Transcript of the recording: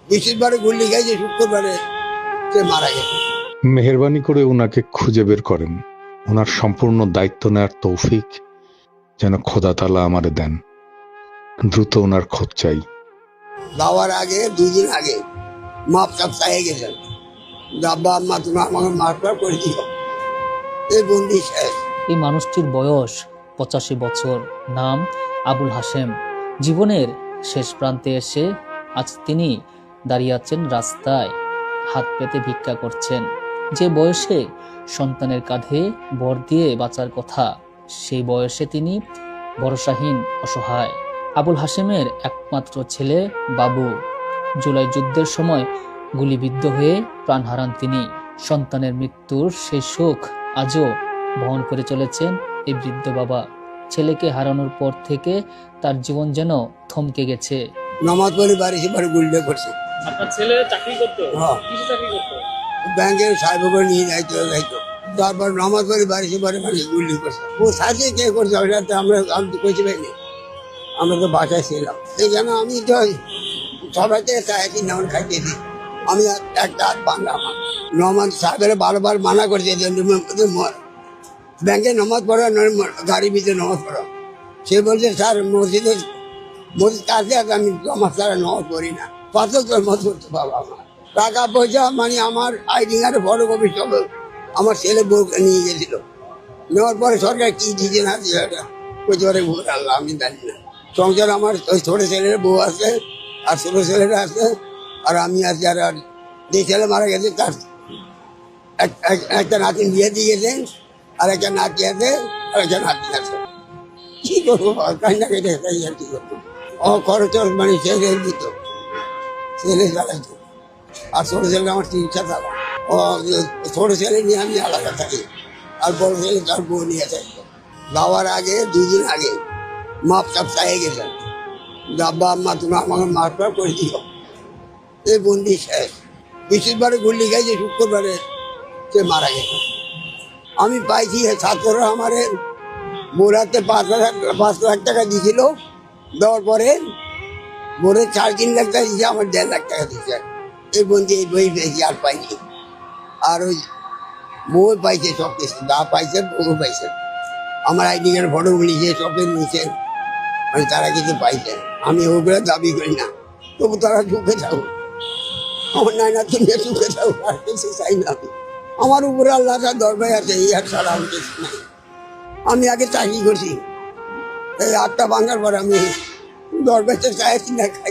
বৃহস্পতিবারে গুল্লি খাইছে, শুক্রবারে সে মারা গেছে। মেহেরবানি করে ওনাকে খুঁজে বের করেন। ওনার সম্পূর্ণ দায়িত্ব নেওয়ার তৌফিক যেন খোদা তাআলা আমারে দেন। দ্রুত ওনার খোঁজ চাই। যাওয়ার আগে 2 দিন আগে মাপ চাপ চাইয়ে গেছেন, আব্বা আম্মা তুমি আমাকে মাফ করে দিও, এই বন্দি শেষ। এই মানুষটির বয়স 85 বছর। নাম আবুল হাশেম। জীবনের শেষ প্রান্তে এসে আজ তিনি দাঁড়িয়ে আছেন রাস্তায়, হাত পেতে ভিক্ষা করছেন। যে বয়সে সন্তানের কাঁধে ভর দিয়ে বাঁচার কথা, সেই বয়সে তিনি ভরসাহীন, অসহায়। আবুল হাশেমের একমাত্র ছেলে বাবু জুলাই যুদ্ধের সময় গুলিবিদ্ধ হয়ে প্রাণ হারান তিনি। সন্তানের মৃত্যুর সেই শোক আজও বহন করে চলেছেন এই বৃদ্ধ বাবা। ছেলেকে হারানোর পর থেকে তার জীবন যেন থমকে গেছে। নামাজ পড়ে বাড়ি সে বাড়ি গুল্লে করছে। আপনার ছেলে চাকরি করতো? হ্যাঁ। কিসে চাকরি করতো? ব্যাংকের সাহেব করে নিয়ে যাইতো। তারপর নামাজ পড়ে বাড়ি সে বাড়ি বাড়ি গুল্লি করছে। ও সাথে কে করছে ওটা তো আমি তো কইতে পারিনি, আমরা তো বাসায় ছিলাম। এই জন্য আমি তো সবাইকে চাইছি নেমন খাইতে দিই। আমি একটা হাত বাংলা আমার নমাজ সাহেবের বারবার মানা করছে যে ব্যাংকে নামাজ পড়া গাড়ির ভিতরে নামাজ পড়া। সে বলছে স্যার মসজিদ কাছে আমি নামাজ ছাড়া নামাজ পড়ি না। কত মত করতে বাবা আমার টাকা পয়সা মানে আমার আইডি কার্ডে ফটোকপি সব আমার ছেলে বউ নিয়ে গেছিল। নেওয়ার পরে সরকার কি দিয়েছে না দিয়ে করতে পারে ভোট আল্লাহ আমি জানি না। সংসার আমার ওই ছোটো ছেলের বউ আছে আর ছোটো ছেলেরা আছে আর আমি আছি। আর যে ছেলে মারা গেছে তার একটা নাতি বিয়ে দিয়ে গেছেন, আর একটা নাতি আছে আর একটা নাতি আছে। কি করবো কান্না কেটে আর কি করবো। ও খরচ মানে ছেলে দিত, ছেলে চালাইতো। আর ছোটো ছেলে আমার চিকিৎসা চালা। ও ছোটো ছেলে নিয়ে আমি আলাদা থাকি, আর বড় ছেলে তার বউ নিয়ে থাকতো। যাওয়ার আগে 2 দিন আগে মাপ চাপ চাইয়ে গেছেন, আব্বা আম্মা তুমি আমাকে মাফ করে দিও, এই বন্দি শেষ। বৃহস্পতিবারে গুল্লি খাইছে, শুক্রবারে সে মারা গেছে। আমি পাইছি ছাত্ররা আমার বোরাতে 5 লাখ টাকা দিয়েছিল। দেওয়ার পরে বোরের 3.5 লাখ টাকা দিয়েছে, আমার 1.5 লাখ টাকা দিয়েছে। এই বন্দি এই বই পেয়েছি, আর পাইনি। আর ওই বউ পাইছে, সব কিছু যা পাইছে বউ পাইছে। আমার আইডি কার্ড ফটোগুলি যে সবের নিচে মানে তারা কিছু পাইছে। আমি ওগুলো দাবি করি না, তবু তারা সুখে থাকুক। আমার নাইনা তুমি সুখে থাকুক, আর কিছু চাই না। আমার উপরে আল্লাহ দরবারে আছে, এই আর ছাড়া আমি কিছু নাই। আমি আগে চাকরি করছি, এই 8টা ভাঙার পর আমি দরবারে চাইছি না খাই।